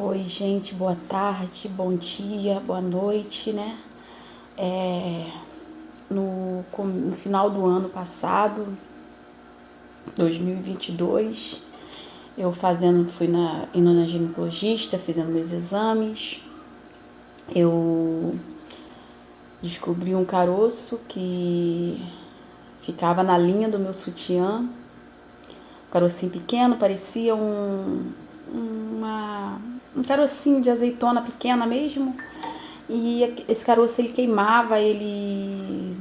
Oi, gente, boa tarde, bom dia, boa noite, né? No final do ano passado, 2022, indo na ginecologista, fazendo meus exames, eu descobri um caroço que ficava na linha do meu sutiã, um carocinho pequeno, parecia um carocinho de azeitona pequena mesmo. E esse caroço ele queimava, ele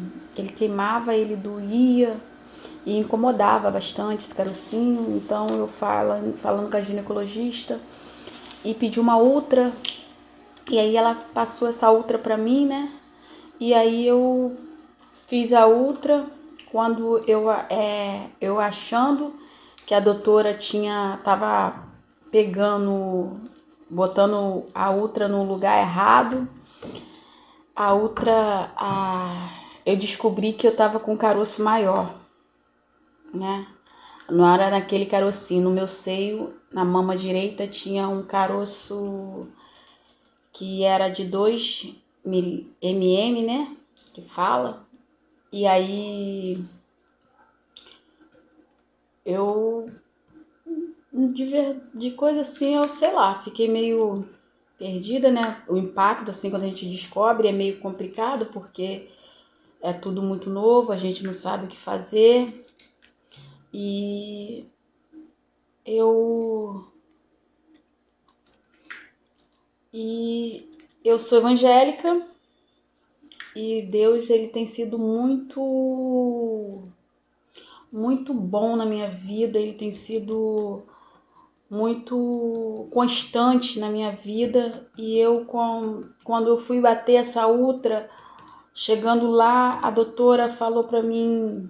doía e incomodava bastante esse carocinho. Então eu falando com a ginecologista e pedi uma ultra. E aí ela passou essa ultra pra mim, né? E aí eu fiz a ultra quando eu achando que a doutora tava botando a ultra no lugar errado. Eu descobri que eu tava com um caroço maior, né? Não era naquele carocinho, no meu seio, na mama direita tinha um caroço que era de 2 mm, né? Que fala. E aí eu de coisa assim, eu sei lá, fiquei meio perdida, né? O impacto assim quando a gente descobre é meio complicado porque é tudo muito novo, a gente não sabe o que fazer. E eu e eu sou evangélica e Deus ele tem sido muito bom na minha vida, ele tem sido muito constante na minha vida e quando eu fui bater essa ultra, chegando lá, a doutora falou pra mim,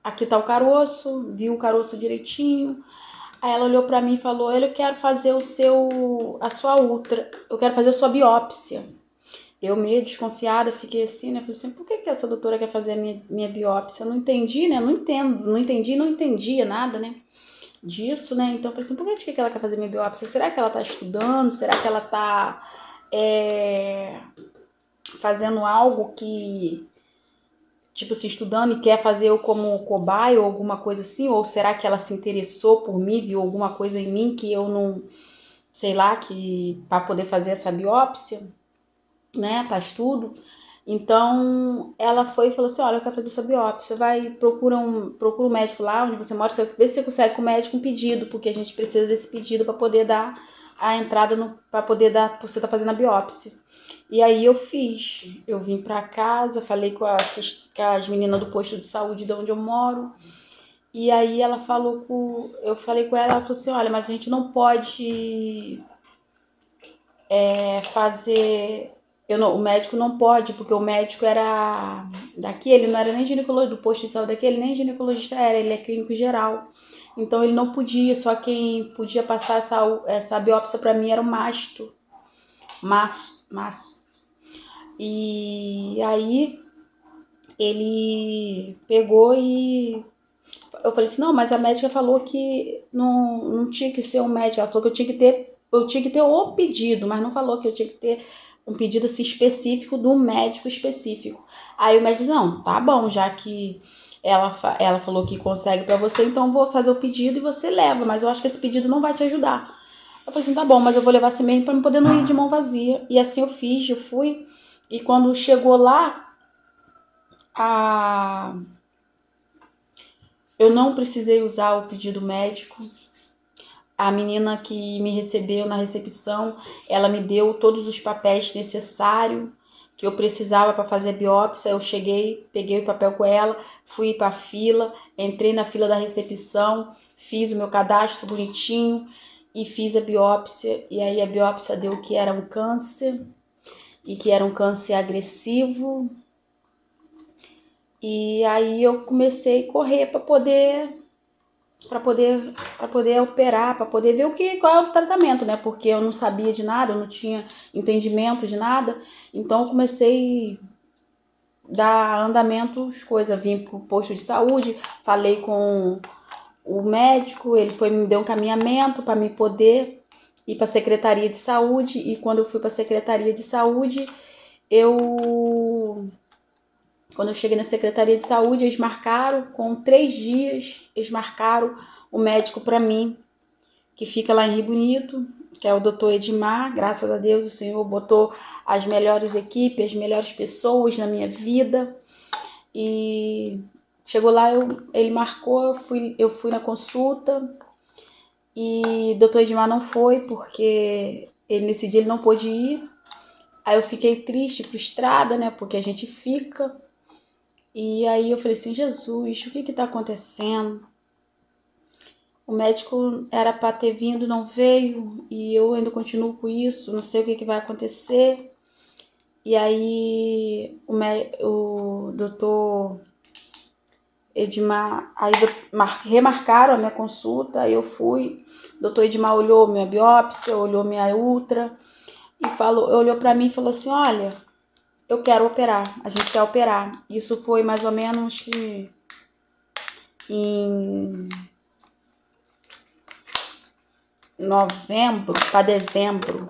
aqui tá o caroço, viu o caroço direitinho. Aí ela olhou pra mim e falou, eu quero fazer a sua ultra, eu quero fazer a sua biópsia. Eu meio desconfiada, fiquei assim, né? Falei assim, por que essa doutora quer fazer a minha biópsia? Eu não entendi, né? Não entendo, não entendi, não entendia nada, né? Disso, né? Então eu falei assim, por que ela quer fazer minha biópsia? Será que ela tá estudando? Será que ela tá fazendo algo que, tipo assim, estudando e quer fazer eu como cobaia ou alguma coisa assim? Ou será que ela se interessou por mim, viu alguma coisa em mim que eu não, sei lá, que para poder fazer essa biópsia, né, para estudo? Então ela foi e falou assim, olha, eu quero fazer essa biópsia, procura um médico lá onde você mora, vê se você consegue com o médico um pedido, porque a gente precisa desse pedido para poder dar a entrada para poder dar, você tá fazendo a biópsia. E aí eu vim para casa, falei com as meninas do posto de saúde de onde eu moro. E aí eu falei com ela falou assim, olha, mas a gente não pode fazer. O médico não pode, porque o médico era daqui, ele não era nem ginecologista do posto de saúde daqui, ele nem ginecologista era, ele é clínico geral. Então ele não podia, só quem podia passar essa biópsia pra mim era o masto. E aí ele pegou e eu falei assim, não, mas a médica falou que não tinha que ser um médico, ela falou que eu tinha que ter o pedido, mas não falou que eu tinha que ter um pedido assim, específico do médico específico. Aí o médico disse, não, tá bom, já que ela falou que consegue pra você, então eu vou fazer o pedido e você leva, mas eu acho que esse pedido não vai te ajudar. Eu falei assim, tá bom, mas eu vou levar assim mesmo pra não poder não ir de mão vazia. E assim eu fui, e quando chegou lá, a eu não precisei usar o pedido médico. A menina que me recebeu na recepção, ela me deu todos os papéis necessários que eu precisava para fazer a biópsia. Eu cheguei, peguei o papel com ela, fui para a fila, entrei na fila da recepção, fiz o meu cadastro bonitinho e fiz a biópsia. E aí a biópsia deu que era um câncer e que era um câncer agressivo. E aí eu comecei a correr para poder operar, para poder ver qual é o tratamento, né? Porque eu não sabia de nada, eu não tinha entendimento de nada. Então eu comecei a dar andamento às coisas, vim pro posto de saúde, falei o médico, ele me deu um caminhamento para me poder ir para a Secretaria de Saúde, e quando eu fui para a Secretaria de Saúde, quando eu cheguei na Secretaria de Saúde, eles marcaram, com 3 dias, eles marcaram o médico para mim, que fica lá em Rio Bonito, que é o doutor Edmar. Graças a Deus o Senhor botou as melhores equipes, as melhores pessoas na minha vida. E chegou lá, ele marcou, eu fui na consulta, e o doutor Edmar não foi, porque nesse dia ele não pôde ir. Aí eu fiquei triste, frustrada, né, porque a gente fica. E aí eu falei assim, Jesus, o que tá acontecendo? O médico era para ter vindo, não veio, e eu ainda continuo com isso, não sei o que vai acontecer. E aí o doutor Edmar, aí remarcaram a minha consulta, aí eu fui, o doutor Edmar olhou minha biópsia, olhou minha ultra, e olhou para mim e falou assim, olha, eu quero operar, a gente quer operar. Isso foi mais ou menos que em novembro para dezembro.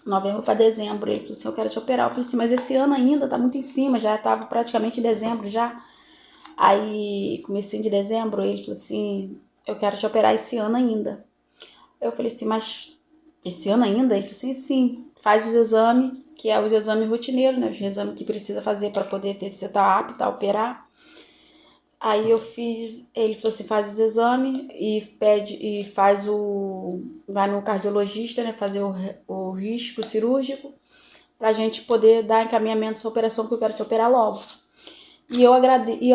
Novembro para dezembro. Ele falou assim, eu quero te operar. Eu falei assim, mas esse ano ainda tá muito em cima, já tava praticamente em dezembro já. Aí, comecinho de dezembro, ele falou assim, eu quero te operar esse ano ainda. Eu falei assim, mas esse ano ainda? Ele falou assim, sim, faz os exames, que é os exames rotineiros, né? Os exames que precisa fazer para poder ver se você tá apto a operar. Aí eu fiz, ele falou assim, faz os exames e vai no cardiologista, né, fazer o risco cirúrgico, pra gente poder dar encaminhamento dessa operação, que eu quero te operar logo. E eu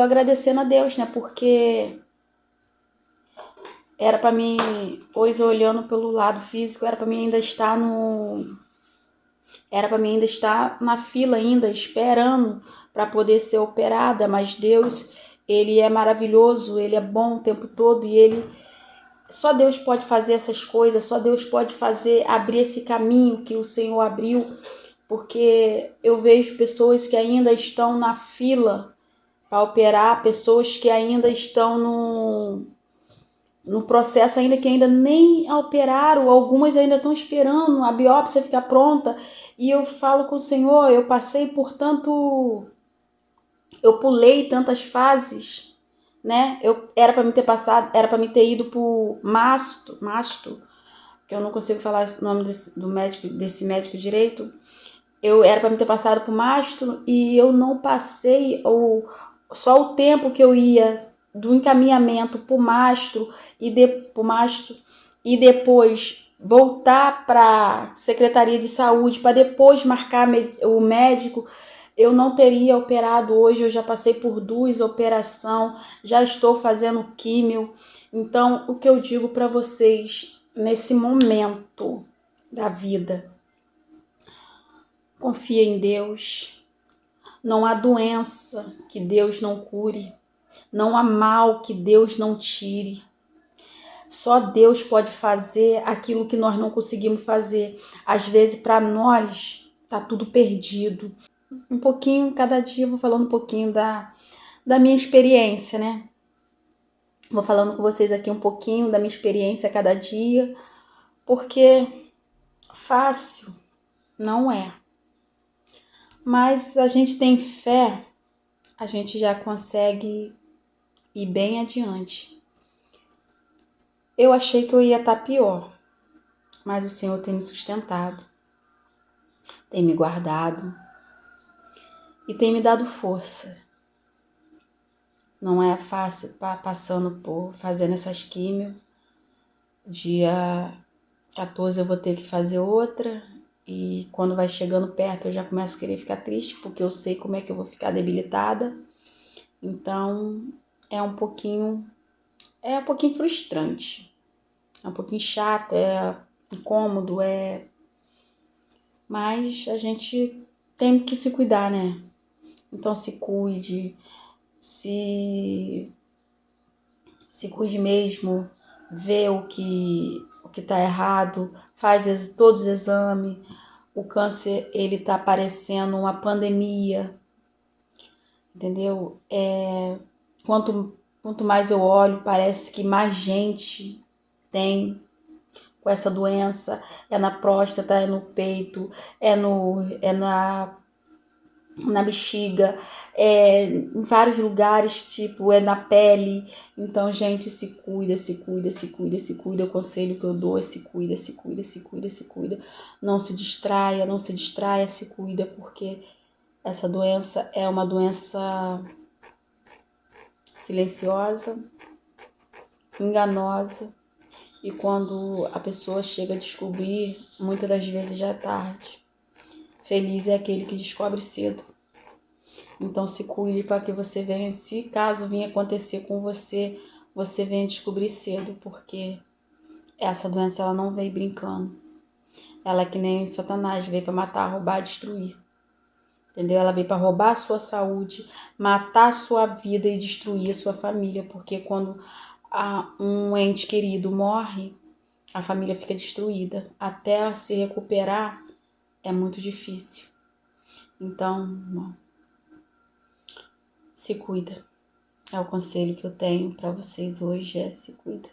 agradecendo a Deus, né, porque era pra mim, hoje olhando pelo lado físico, era pra mim ainda estar na fila ainda, esperando para poder ser operada, mas Deus, ele é maravilhoso, ele é bom o tempo todo, e só Deus pode fazer essas coisas, só Deus pode abrir esse caminho que o Senhor abriu, porque eu vejo pessoas que ainda estão na fila para operar, pessoas que ainda estão no processo, ainda que ainda nem operaram, algumas ainda estão esperando a biópsia ficar pronta. E eu falo com o Senhor, eu passei por tanto, eu pulei tantas fases, né? Era para me ter passado, era para me ter ido pro masto, que eu não consigo falar o nome desse médico direito. Eu era para me ter passado pro mastro, e eu não passei, ou só o tempo que eu ia do encaminhamento pro mastro e depois voltar para Secretaria de Saúde para depois marcar o médico. Eu não teria operado hoje, eu já passei por 2 operações, já estou fazendo químio. Então, o que eu digo para vocês nesse momento da vida, confia em Deus. Não há doença que Deus não cure. Não há mal que Deus não tire. Só Deus pode fazer aquilo que nós não conseguimos fazer. Às vezes, para nós, tá tudo perdido. Um pouquinho, cada dia eu vou falando um pouquinho da minha experiência, né? Vou falando com vocês aqui um pouquinho da minha experiência a cada dia, porque fácil não é. Mas a gente tem fé, a gente já consegue ir bem adiante. Eu achei que eu ia estar pior, mas o Senhor tem me sustentado, tem me guardado e tem me dado força. Não é fácil fazendo essas químios. Dia 14 eu vou ter que fazer outra, e quando vai chegando perto eu já começo a querer ficar triste, porque eu sei como é que eu vou ficar debilitada. Então é um pouquinho frustrante, é um pouquinho chato, é incômodo, mas a gente tem que se cuidar, né? Então se cuide, se cuide mesmo, vê o que tá errado, faz todos os exames. O câncer, ele tá parecendo uma pandemia, entendeu? Quanto Quanto mais eu olho, parece que mais gente tem com essa doença. É na próstata, é no peito, na bexiga, em vários lugares, tipo, é na pele. Então, gente, se cuida, se cuida, se cuida, se cuida. O conselho que eu dou é se cuida, se cuida, se cuida, se cuida. Não se distraia, não se distraia, se cuida, porque essa doença é uma doença silenciosa, enganosa, e quando a pessoa chega a descobrir, muitas das vezes já é tarde. Feliz é aquele que descobre cedo. Então se cuide para que você venha, se caso venha acontecer com você, você venha descobrir cedo, porque essa doença ela não veio brincando. Ela é que nem Satanás, veio para matar, roubar, destruir. Entendeu? Ela veio para roubar a sua saúde, matar a sua vida e destruir a sua família, porque quando um ente querido morre, a família fica destruída. Até se recuperar é muito difícil. Então, se cuida. É o conselho que eu tenho para vocês hoje, se cuida.